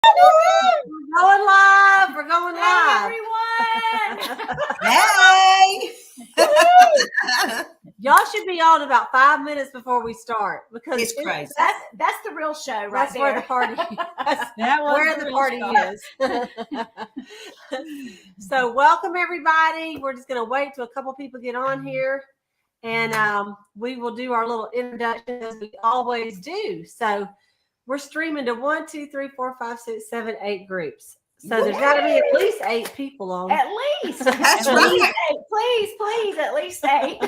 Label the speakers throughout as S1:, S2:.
S1: We're going live. We're going live.
S2: Hey, everyone.
S3: Hey!
S1: Y'all should be on about 5 minutes before we start because
S3: It's crazy.
S2: That's the real show right
S1: that's
S2: there.
S1: where the party that's where the party is. So welcome everybody. We're just going to wait till a couple people get on here, and we will do our little introduction as we always do. So we're streaming to 1, 2, 3, 4, 5, 6, 7, 8 groups. So there's got to be at least 8 people on.
S2: At least.
S3: That's
S2: At
S3: right.
S2: least 8. Please, at least 8.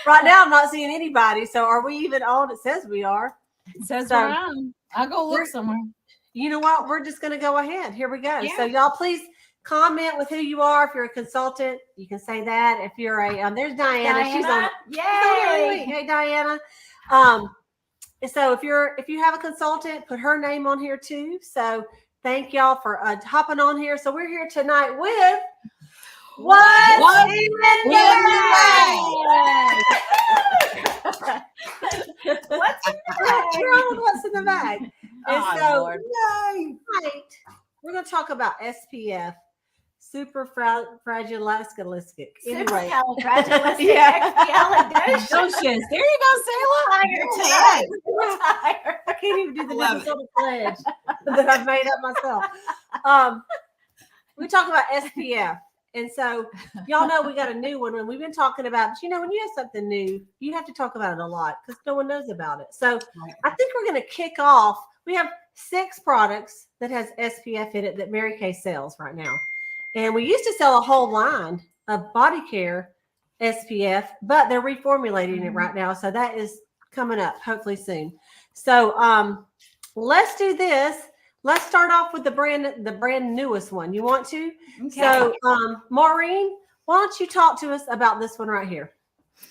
S1: Right now, I'm not seeing anybody. So are we even on? It says we are.
S4: It says
S1: So,
S4: we're on. I'll go look somewhere.
S1: You know what? We're just going to go ahead. Here we go.
S4: Yeah.
S1: So y'all please comment with who you are. If you're a consultant, you can say that. If you're a, there's Diana. She's on.
S2: Yay.
S1: Hey, Diana. So if you have a consultant, put her name on here too. So thank y'all for hopping on here. So we're here tonight with What's in the Bag? What's in the bag? And so
S4: Lord.
S1: tonight we're going to talk about SPF. Superfragilistic. Anyway.
S4: Supercalifragilistic. There you go, Sayla.
S1: I can't even do the Minnesota pledge that I've made up myself. We talk about SPF. And so y'all know we got a new one, and we've been talking about, when you have something new, you have to talk about it a lot because no one knows about it. So I think we're going to kick off. We have 6 products that has SPF in it that Mary Kay sells right now. And we used to sell a whole line of body care SPF, but they're reformulating it right now. So that is coming up hopefully soon. So let's do this. Let's start off with the brand newest one. You want to?
S2: Okay.
S1: So Maureen, why don't you talk to us about this one right here?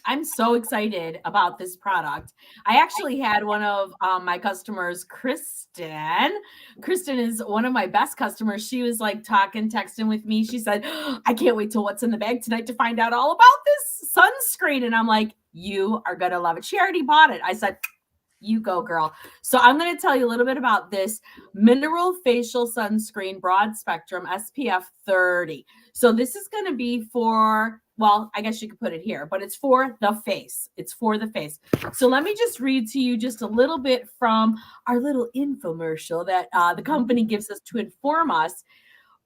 S4: I'm so excited about this product. I actually had one of my customers, Kristen. Kristen is one of my best customers. She was like texting with me. She said, I can't wait till what's in the bag tonight to find out all about this sunscreen. And I'm like, you are going to love it. She already bought it. I said, you go, girl. So I'm going to tell you a little bit about this mineral facial sunscreen, broad spectrum, SPF 30. So this is going to be for, well, I guess you could put it here, but it's for the face. It's for the face. So let me just read to you just a little bit from our little infomercial that the company gives us to inform us.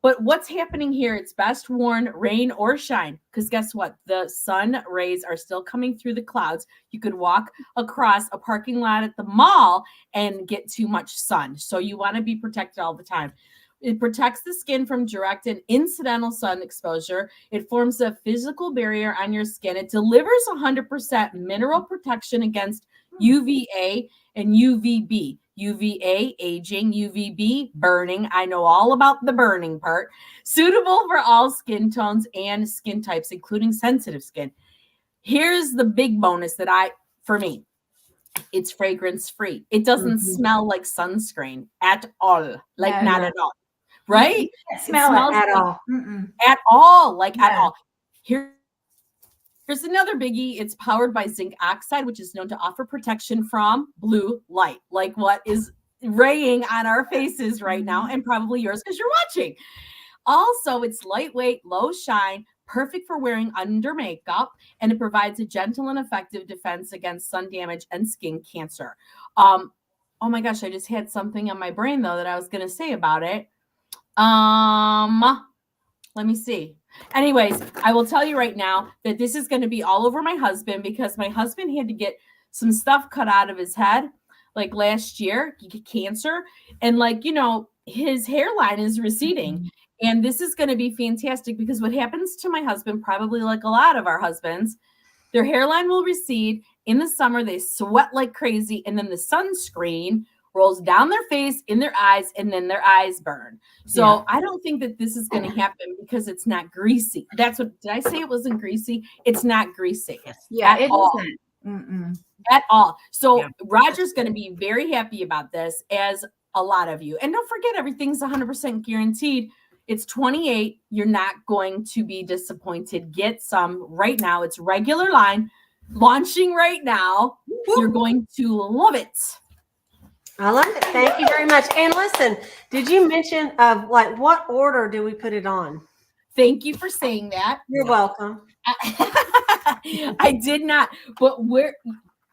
S4: But what's happening here, it's best worn rain or shine, because guess what? The sun rays are still coming through the clouds. You could walk across a parking lot at the mall and get too much sun. So you want to be protected all the time. It protects the skin from direct and incidental sun exposure. It forms a physical barrier on your skin. It delivers 100% mineral protection against UVA and UVB. UVA, aging, UVB, burning. I know all about the burning part. Suitable for all skin tones and skin types, including sensitive skin. Here's the big bonus for me. It's fragrance free. It doesn't smell like sunscreen at all. Not at all. Right?
S2: Smell it
S1: at all.
S4: At all. At all. Here's another biggie. It's powered by zinc oxide, which is known to offer protection from blue light, like what is raying on our faces right now, and probably yours because you're watching. Also, it's lightweight, low shine, perfect for wearing under makeup, and it provides a gentle and effective defense against sun damage and skin cancer. Oh my gosh, I just had something on my brain though that I was going to say about it. Let me see. Anyways, I will tell you right now that this is going to be all over my husband because my husband had to get some stuff cut out of his head like last year, cancer. And his hairline is receding. And this is going to be fantastic because what happens to my husband, probably like a lot of our husbands, their hairline will recede. In the summer, they sweat like crazy. And then the sunscreen rolls down their face, in their eyes, and then their eyes burn. So I don't think that this is going to happen because it's not greasy. Did I say it wasn't greasy? It's not greasy.
S2: Yeah,
S4: it isn't. At all. So Roger's going to be very happy about this, as a lot of you. And don't forget, everything's 100% guaranteed. It's $28. You're not going to be disappointed. Get some right now. It's regular line, launching right now. You're going to love it.
S1: I love it. Thank you very much. And listen, did you mention of like what order do we put it on?
S4: Thank you for saying that.
S1: You're welcome.
S4: I did not, but we're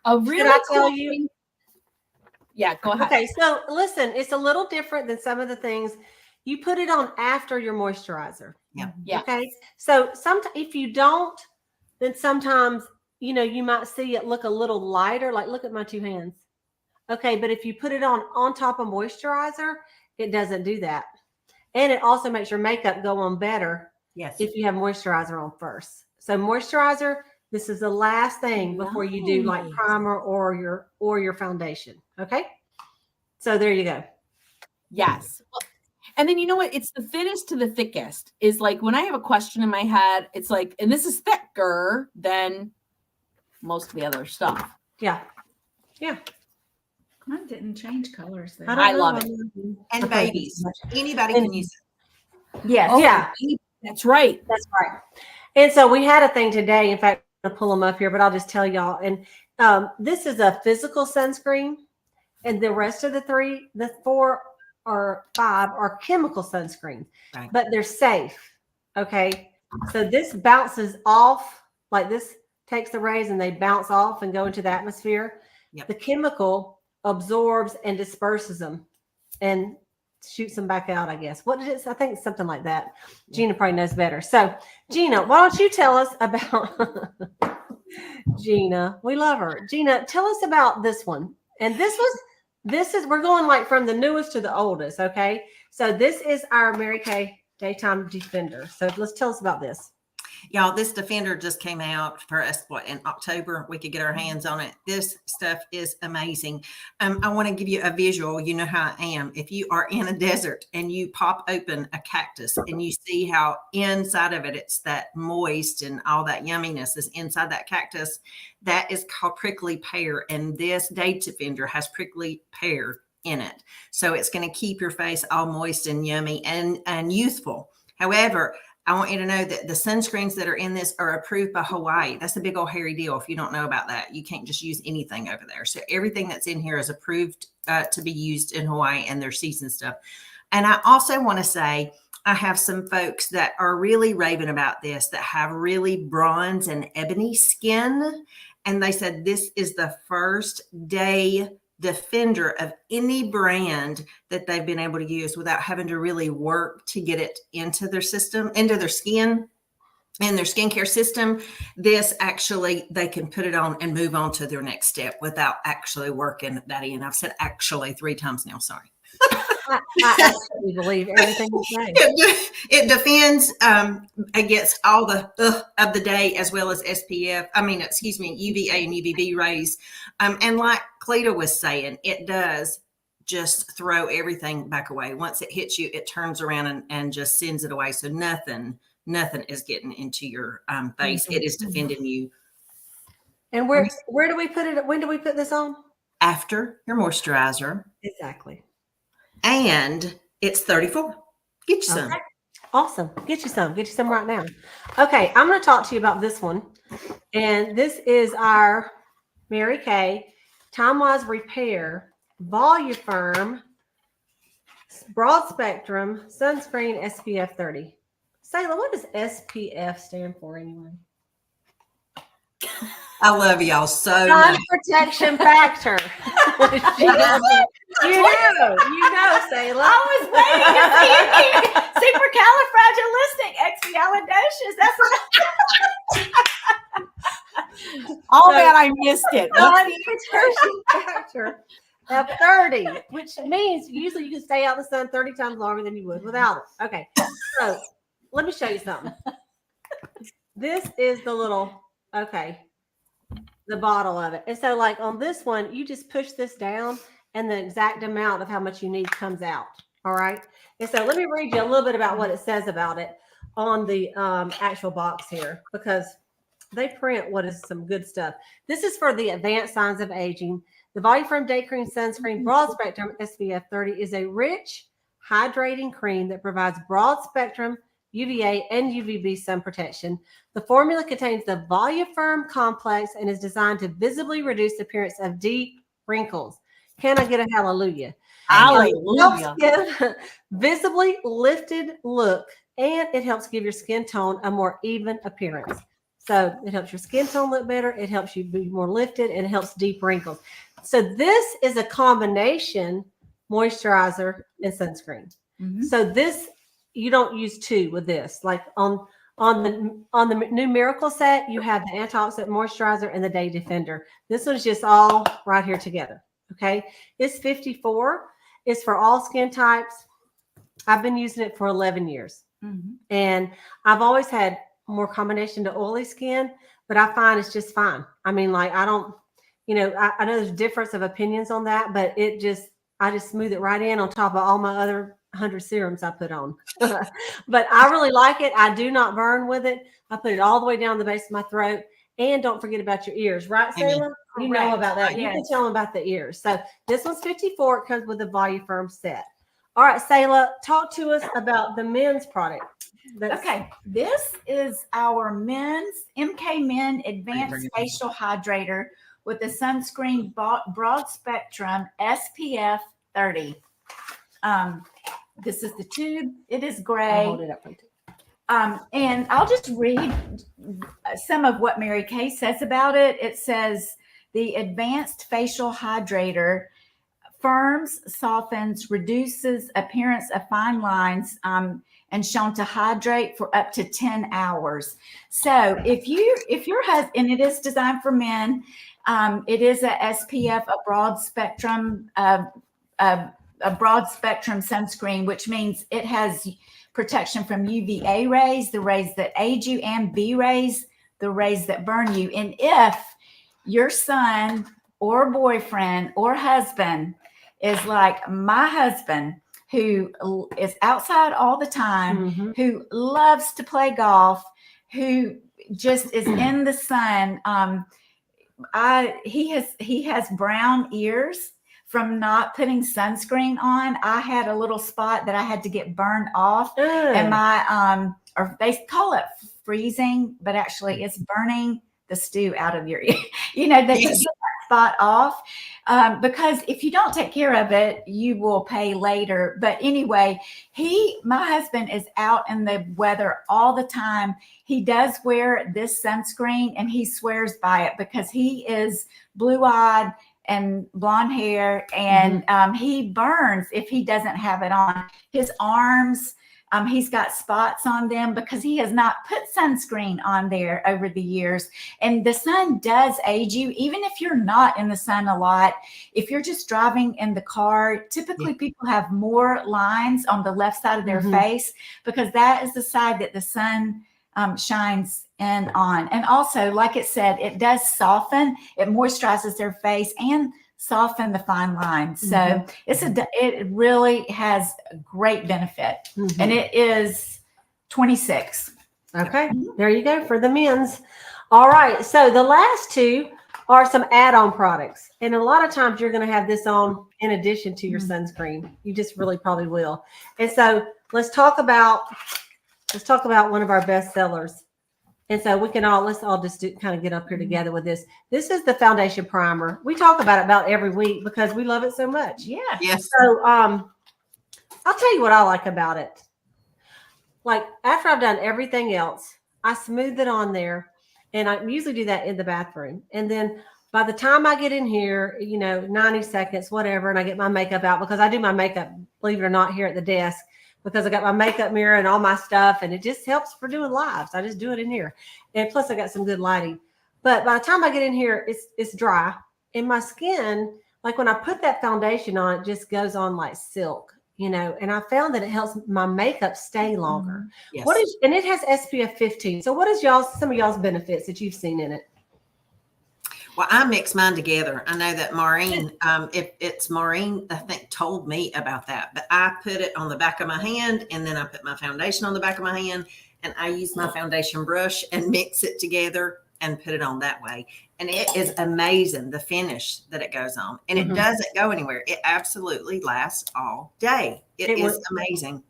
S4: a really
S1: I tell
S4: cool
S1: you?
S4: thing- Yeah, go ahead.
S1: Okay, so listen, it's a little different than some of the things. You put it on after your moisturizer.
S4: Yeah.
S1: Okay. So sometimes if you don't, then sometimes you might see it look a little lighter. Like look at my two hands. Okay, but if you put it on top of moisturizer, it doesn't do that. And it also makes your makeup go on better if you have moisturizer on first. So moisturizer, this is the last thing before you do like
S4: Nice.
S1: primer or your foundation. Okay. So there you go.
S4: Yes. And then you know what? It's the thinnest to the thickest. Is like when I have a question in my head, it's like, and this is thicker than most of the other stuff.
S1: Yeah. Yeah.
S2: Mine didn't change colors though.
S4: I love it.
S3: And
S1: Okay.
S3: babies. Anybody can use it.
S2: Yes.
S4: Oh,
S1: Yeah.
S4: That's right.
S1: That's right. And so we had a thing today. In fact, I'm gonna pull them up here, but I'll just tell y'all. And this is a physical sunscreen, and the rest of the 4 or 5 are chemical sunscreen,
S3: Right.
S1: but they're safe. Okay. So this bounces off, like this takes the rays and they bounce off and go into the atmosphere.
S3: Yep.
S1: The chemical absorbs and disperses them and shoots them back out, I guess. What did it say? I think it's something like that. Gina probably knows better. So Gina, why don't you tell us about Gina? We love her. Gina, tell us about this one. And this is we're going like from the newest to the oldest. Okay. So this is our Mary Kay Daytime Defender. So let's tell us about this.
S3: Y'all, this Defender just came out for us in October. We could get our hands on it. This stuff is amazing. I want to give you a visual. You know how I am. If you are in a desert and you pop open a cactus and you see how inside of it, it's that moist and all that yumminess is inside that cactus, that is called prickly pear. And this Day Defender has prickly pear in it. So it's going to keep your face all moist and yummy and youthful. However, I want you to know that the sunscreens that are in this are approved by Hawaii. That's a big old hairy deal. If you don't know about that, you can't just use anything over there. So everything that's in here is approved to be used in Hawaii and their season stuff. And I also want to say, I have some folks that are really raving about this that have really bronze and ebony skin. And they said this is the first Day Defender of any brand that they've been able to use without having to really work to get it into their system, into their skin and their skincare system. This actually, they can put it on and move on to their next step without actually working that in. I've said actually 3 times now. Sorry.
S1: I absolutely believe everything you say.
S3: It defends against all the of the day, as well as UVA and UVB rays. And like Cleta was saying, it does just throw everything back away. Once it hits you, it turns around and just sends it away. So nothing is getting into your face. It is defending you.
S1: And where do we put it? When do we put this on?
S3: After your moisturizer.
S1: Exactly.
S3: And it's $34. Get you some.
S1: Okay. Awesome. Get you some. Get you some right now. Okay. I'm going to talk to you about this one. And this is our Mary Kay Time-Wise Repair Voluform Broad Spectrum Sunscreen SPF 30. Sayla, what does SPF stand for anyway?
S3: I love y'all so
S1: Sun
S3: much.
S1: Protection Factor. You know, Sayla.
S2: I was waiting to see supercalifragilisticexpialidocious. That's what
S4: Oh man, I missed it.
S1: Sun Protection Factor of 30, which means usually you can stay out in the sun 30 times longer than you would without it. Okay, so let me show you something. This is the little, the bottle of it. And so like on this one, you just push this down and the exact amount of how much you need comes out. All right. And so let me read you a little bit about what it says about it on the actual box here, because they print what is some good stuff. This is for the advanced signs of aging. The Voluform Day Cream Sunscreen Broad Spectrum SPF 30 is a rich, hydrating cream that provides broad spectrum UVA and UVB sun protection. The formula contains the Voluform complex and is designed to visibly reduce the appearance of deep wrinkles. Can I get a hallelujah?
S4: Hallelujah.
S1: It helps give visibly lifted look, and it helps give your skin tone a more even appearance. So it helps your skin tone look better. It helps you be more lifted, and it helps deep wrinkles. So this is a combination moisturizer and sunscreen.
S2: Mhm.
S1: So this, you don't use two with this. Like on the new Miracle set, you have the antioxidant moisturizer and the day defender. This one's just all right here together. Okay, it's 54. It's for all skin types. I've been using it for 11 years, and I've always had more combination to oily skin, but I find it's just fine. I mean, like I don't, I know there's difference of opinions on that, but I just smooth it right in on top of all my other 100 serums I put on. But I really like it. I do not burn with it. I put it all the way down the base of my throat. And don't forget about your ears, right, Sarah? You know about that. You can tell them about the ears. So this one's 54. It comes with a Volume set. All right, Sayla, talk to us about the men's product.
S2: Okay, this is our men's MK Men Advanced Facial Hydrator with the sunscreen broad spectrum SPF 30. This is the tube. It is gray.
S1: I'll hold it up right there.
S2: And I'll just read some of what Mary Kay says about it. It says the Advanced Facial Hydrator firms, softens, reduces appearance of fine lines, and shown to hydrate for up to 10 hours. So if your husband, and it is designed for men, it is a SPF, a broad spectrum sunscreen, which means it has protection from UVA rays, the rays that age you, and B rays, the rays that burn you. And if your son or boyfriend or husband is like my husband, who is outside all the time, who loves to play golf, who just is in the sun, he has brown ears from not putting sunscreen on. I had a little spot that I had to get burned off, and my or they call it freezing, but actually it's burning the stew out of your ear. That you get that spot off, because if you don't take care of it, you will pay later. But anyway, my husband is out in the weather all the time. He does wear this sunscreen, and he swears by it because he is blue-eyed and blonde hair, and he burns if he doesn't have it on. His arms, he's got spots on them because he has not put sunscreen on there over the years. And the sun does age you, even if you're not in the sun a lot. If you're just driving in the car, typically people have more lines on the left side of their face because that is the side that the sun shines in on. And also, like it said, it does soften, it moisturizes their face and soften the fine lines. So it really has great benefit. And it is 26.
S1: Okay, there you go for the men's. All right, so the last two are some add-on products. And a lot of times you're going to have this on in addition to your sunscreen. You just really probably will. And so let's talk about one of our best sellers. And so let's all just kind of get up here together with this. This is the foundation primer. We talk about it about every week because we love it so much.
S2: Yeah.
S3: Yes.
S1: So I'll tell you what I like about it. Like after I've done everything else, I smooth it on there, and I usually do that in the bathroom. And then by the time I get in here, 90 seconds, whatever, and I get my makeup out because I do my makeup, believe it or not, here at the desk, because I got my makeup mirror and all my stuff, and it just helps for doing lives. I just do it in here. And plus I got some good lighting. But by the time I get in here, it's dry. And my skin, like when I put that foundation on, it just goes on like silk, and I found that it helps my makeup stay longer.
S3: Yes.
S1: And it has SPF 15. So what is some of y'all's benefits that you've seen in it?
S3: Well, I mix mine together. I know that Maureen, if it's Maureen, I think told me about that, but I put it on the back of my hand, and then I put my foundation on the back of my hand, and I use my foundation brush and mix it together and put it on that way. And it is amazing, the finish that it goes on, and it doesn't go anywhere. It absolutely lasts all day. It is amazing.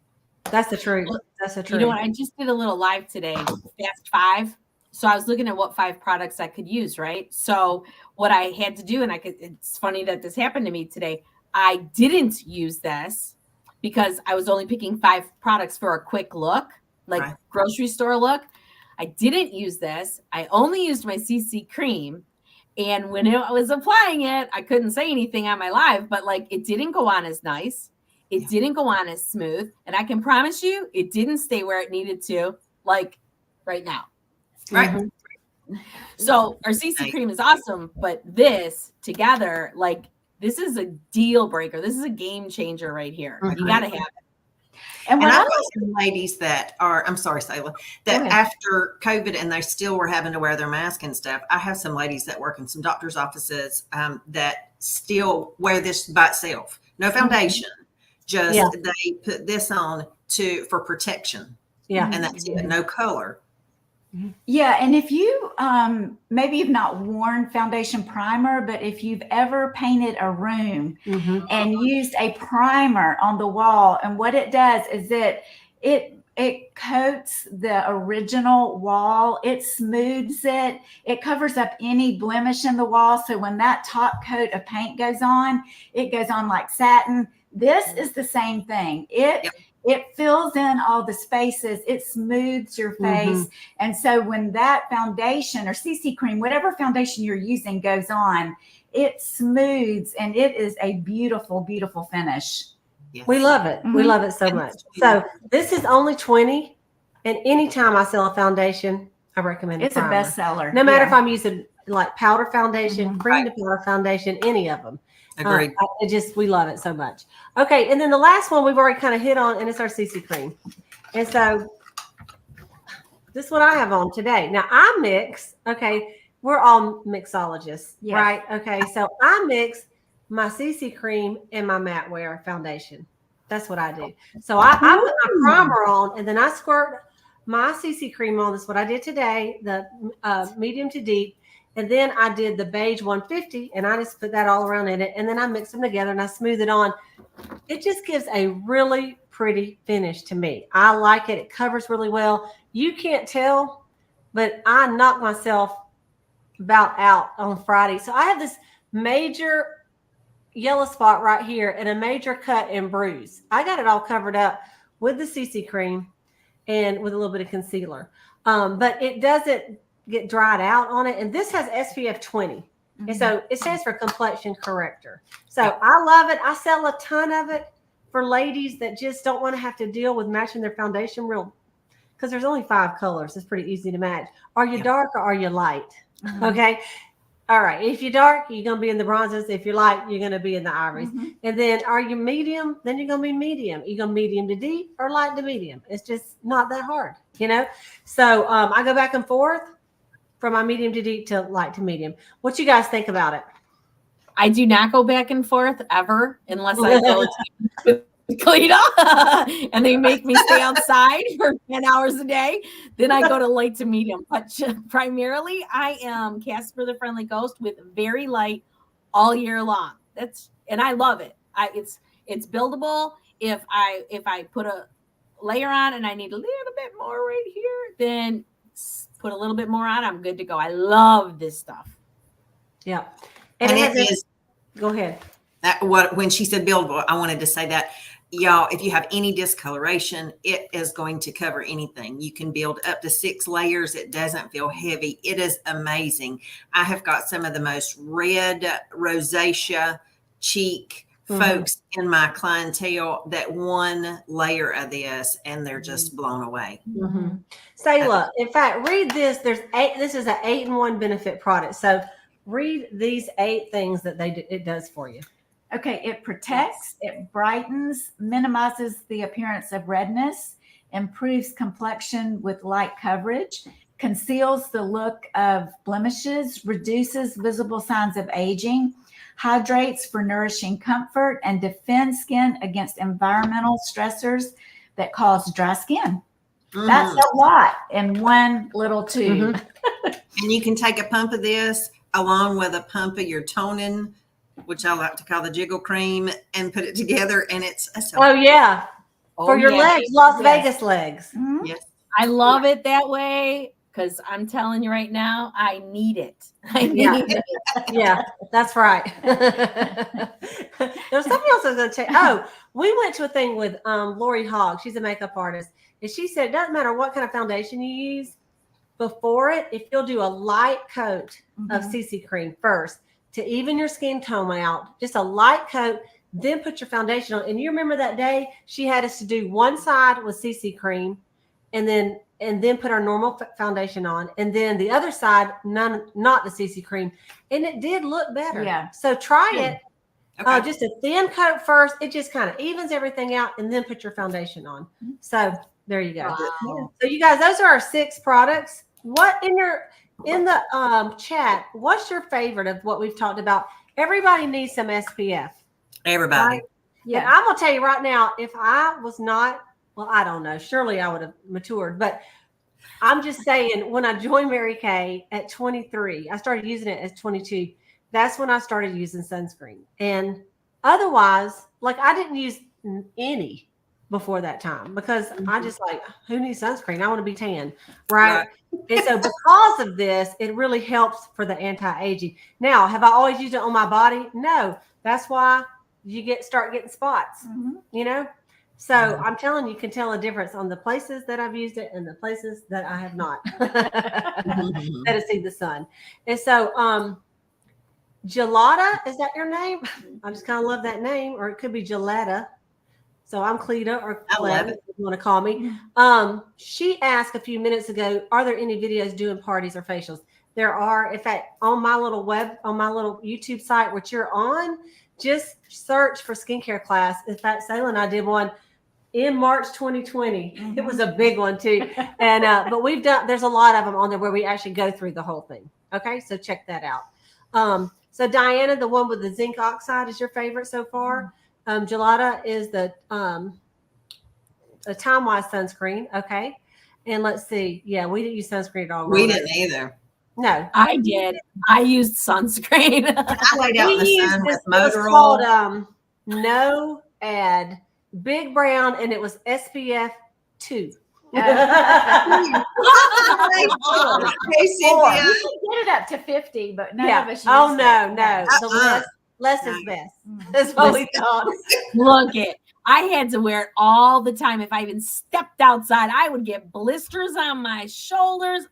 S1: That's the truth. That's the truth.
S4: You know what? I just did a little live today, Fast 5. So I was looking at what 5 products I could use, right? So what I had to do, and it's funny that this happened to me today. I didn't use this because I was only picking 5 products for a quick look, like grocery store look. I didn't use this. I only used my CC cream. And when I was applying it, I couldn't say anything on my live, but like it didn't go on as nice. It didn't go on as smooth. And I can promise you, it didn't stay where it needed to, like right now.
S3: Right.
S1: Mm-hmm.
S4: So our CC cream is awesome, but this together, like this is a deal breaker. This is a game changer right here. You got to have it.
S3: And I've got some ladies that are, I'm sorry, Sayla, that after COVID and they still were having to wear their mask and stuff. I have some ladies that work in some doctor's offices that still wear this by itself. No foundation, just they put this on for protection. Yeah. And that's it, no color.
S2: Yeah, and if you maybe you've not worn foundation primer, but if you've ever painted a room and used a primer on the wall, and what it does is it coats the original wall, it smooths it, it covers up any blemish in the wall. So when that top coat of paint goes on, it goes on like satin. This is the same thing. It fills in all the spaces. It smooths your face. And so when that foundation or CC cream, whatever foundation you're using goes on, it smooths and it is a beautiful, beautiful finish.
S1: Yes. We love it. We love it so much. So this is only $20. And anytime I sell a foundation, I recommend it.
S2: It's a bestseller.
S1: No matter if I'm using like powder foundation, cream to powder foundation, any of them.
S3: Agreed.
S1: We love it so much. Okay, and then the last one we've already kind of hit on, and it's our CC cream. And so this is what I have on today. Now I mix. Okay, we're all mixologists, right? Okay, so I mix my CC cream and my matte wear foundation. That's what I do. So I put my primer on, and then I squirt my CC cream on. That's what I did today. The medium to deep. And then I did the beige 150 and I just put that all around in it. And then I mix them together and I smooth it on. It just gives a really pretty finish to me. I like it. It covers really well. You can't tell, but I knocked myself about out on Friday. So I have this major yellow spot right here and a major cut and bruise. I got it all covered up with the CC cream and with a little bit of concealer. But it doesn't get dried out on it, and this has SPF 20, and so it stands for complexion corrector. So I love it. I sell a ton of it for ladies that just don't want to have to deal with matching their foundation because there's only 5 colors. It's pretty easy to match. Are you dark or are you light? Okay. All right. If you're dark, you're going to be in the bronzes. If you're light, you're going to be in the ivories. And then are you medium? Then you're going to be medium. You're going to medium to deep or light to medium. It's just not that hard, So I go back and forth from my medium to deep to light to medium. What you guys think about it?
S4: I do not go back and forth ever unless I go to Cleta and they make me stay outside for 10 hours a day. Then I go to light to medium. But primarily, I am Casper the Friendly Ghost with very light all year long. And I love it. It's buildable. If I put a layer on and I need a little bit more right here, then put a little bit more on, I'm good to go. I love this stuff.
S1: Yeah.
S3: And it is.
S1: Go ahead.
S3: When she said buildable, I wanted to say that, y'all, if you have any discoloration, it is going to cover anything. You can build up to 6 layers. It doesn't feel heavy. It is amazing. I have got some of the most red rosacea cheek folks in my clientele that one layer of this and they're just blown away.
S1: Sayla, in fact, read this. This is an 8-in-1 benefit product. So read these 8 things that it does for you.
S2: Okay, it protects, it brightens, minimizes the appearance of redness, improves complexion with light coverage, conceals the look of blemishes, reduces visible signs of aging, hydrates for nourishing comfort, and defends skin against environmental stressors that cause dry skin. That's a lot in one little tube.
S3: And you can take a pump of this along with a pump of your toning, which I like to call the jiggle cream, and put it together. And it's
S1: for your legs, Las Vegas legs.
S3: Yes.
S4: I love it that way because I'm telling you right now, I need it. I need
S1: Yeah.
S4: it.
S1: Yeah, that's right. There's something else I was going to check. Oh, we went to a thing with Lori Hogg. She's a makeup artist. And she said it doesn't matter what kind of foundation you use before it, if you'll do a light coat of CC cream first to even your skin tone out, just a light coat, then put your foundation on. And you remember that day she had us to do one side with CC cream and then put our normal foundation on, and then the other side, not the CC cream, and it did look better.
S2: Yeah.
S1: So try it.
S3: Okay.
S1: Just a thin coat first. It just kind of evens everything out, and then put your foundation on. So there you go.
S2: Wow.
S1: So you guys, those are our 6 products. What in the chat? What's your favorite of what we've talked about? Everybody needs some SPF.
S3: Everybody.
S1: Right?
S2: Yeah.
S1: And I'm gonna tell you right now, if I was not, well, I don't know. Surely I would have matured, but I'm just saying, when I joined Mary Kay at 23, I started using it as 22. That's when I started using sunscreen. And otherwise, like, I didn't use any before that time because I just like, who needs sunscreen? I want to be tan, right? And so because of this, it really helps for the anti-aging. Now, have I always used it on my body? No. That's why you start getting spots, you know? So I'm telling you, can tell a difference on the places that I've used it and the places that I have not that have seen the sun. And so Gelata, is that your name? I just kind of love that name, or it could be Gelata. So I'm Cleta, or Cleta, if you want to call me. She asked a few minutes ago, are there any videos doing parties or facials? There are. In fact, on my little YouTube site, which you're on, just search for skincare class. In fact, Sayla and I did one in March 2020. It was a big one too. And but there's a lot of them on there where we actually go through the whole thing. Okay, so check that out. So Diana, the one with the zinc oxide is your favorite so far. Gelata is the time-wise sunscreen. Okay, and let's see. Yeah, we didn't use sunscreen at all.
S3: We didn't either.
S1: No,
S4: I did. I used sunscreen.
S3: I laid out in the sun with
S1: it was
S3: Motorola.
S1: called No Ad Big Brown, and it was SPF 2.
S3: Hey,
S2: Or
S3: Cynthia.
S2: you can get it up to 50, but none of us use
S1: Oh
S2: it.
S1: no.
S2: Yeah.
S1: The less is best. That's what we thought.
S4: Look it. I had to wear it all the time. If I even stepped outside, I would get blisters on my shoulders.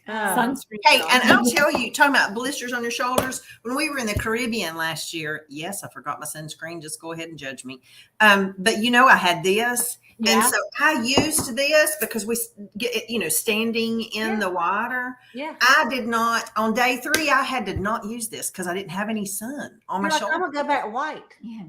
S4: Sunscreen.
S3: Hey, and I'll tell you, talking about blisters on your shoulders, when we were in the Caribbean last year, yes, I forgot my sunscreen. Just go ahead and judge me. But you know, I had this.
S4: Yeah.
S3: And so I used this because we get, standing in the water.
S1: Yeah.
S3: I did not, on day 3, I had to not use this because I didn't have any sun on my
S1: You're like,
S3: shoulder.
S1: I'm gonna go back white.
S2: Yeah.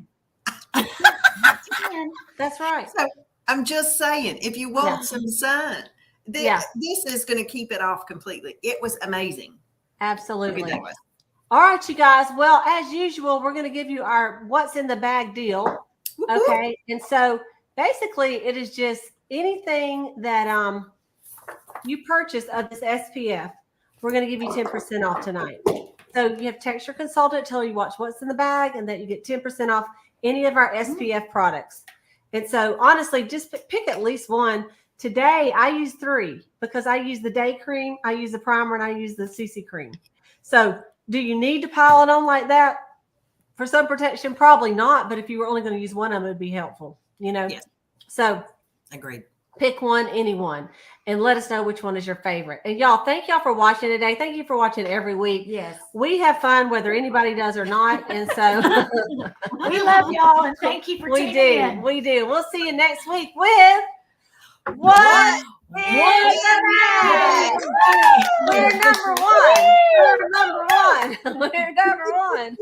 S1: That's right.
S3: So I'm just saying, if you want some sun, this is going to keep it off completely. It was amazing.
S1: Absolutely.
S3: It was.
S1: All right, you guys. Well, as usual, we're going to give you our what's in the bag deal. Okay. And so basically it is just anything that you purchase of this SPF, we're going to give you 10% off tonight. So you have to text your consultant, tell you what's in the bag, and that you get 10% off any of our SPF products. And so honestly, just pick at least one. Today I use 3 because I use the day cream, I use the primer, and I use the CC cream. So do you need to pile it on like that for sun protection? Probably not. But if you were only going to use one of them, it would be helpful, Yes. So
S3: Agreed.
S1: Pick one, anyone, and let us know which one is your favorite. And y'all, thank y'all for watching today. Thank you for watching every week.
S2: Yes.
S1: We have fun whether anybody does or not. And so
S2: We love y'all and thank you for tuning in.
S1: We do. We'll see you next week with What in the Bag? We're number one. We're number one. We're number one.